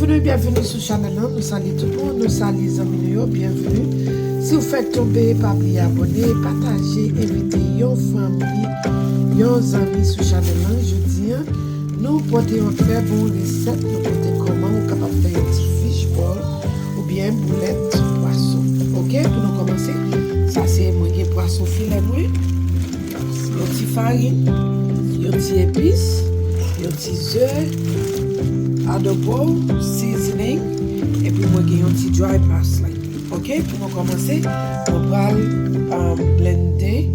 Bienvenue sur le channel. Nous saluons tout le monde, nous saluons les amis, bienvenue. Si vous faites tomber, pas oublier abonner, partager, inviter vos familles, vos amis sur le channel. Je dis, nous portons une très bonne recette, nous portons comment on est capable de faire un petit fish ball ou bien boulette poisson. Ok, pour nous commencer, ça c'est moi qui poisson filet, un petit farine, un petit épice, un petit œuf. Adobo, seasoning, et puis moi j'ai un petit dry parsley. Ok, pour nous commencer, on va blender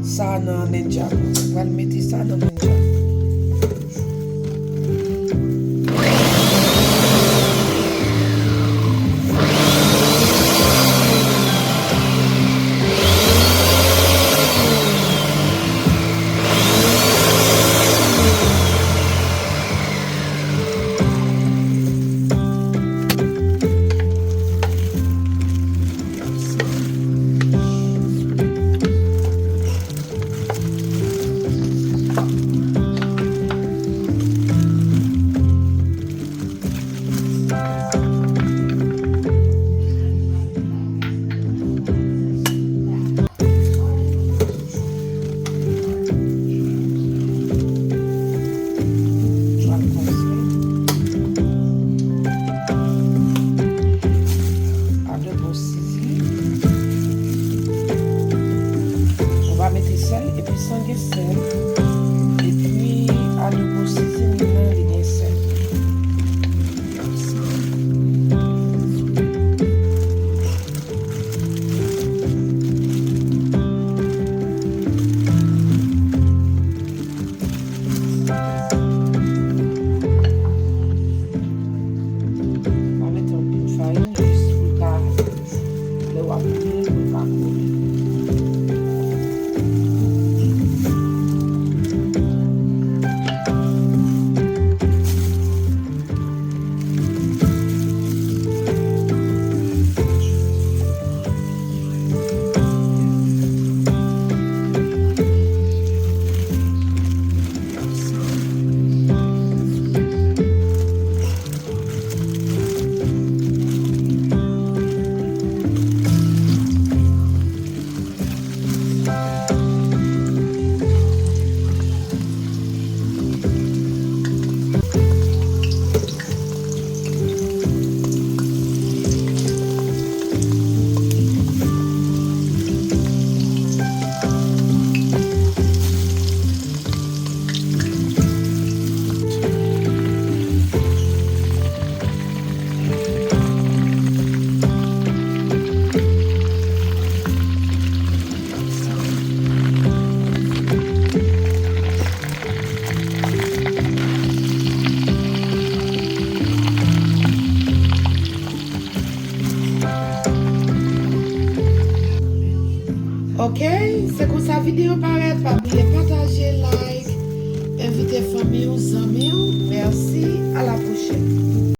ça dans Ninja. On va mettre ça dans Ninja. Et puis sans sel, et puis à nouveau seasoning avec sel. On va mettre un peu de farine juste pour le wapner, pour le parcourir. Ok, c'est comme ça la vidéo paraît. Pas oublier partager, like, inviter famille, amis. Merci, à la prochaine.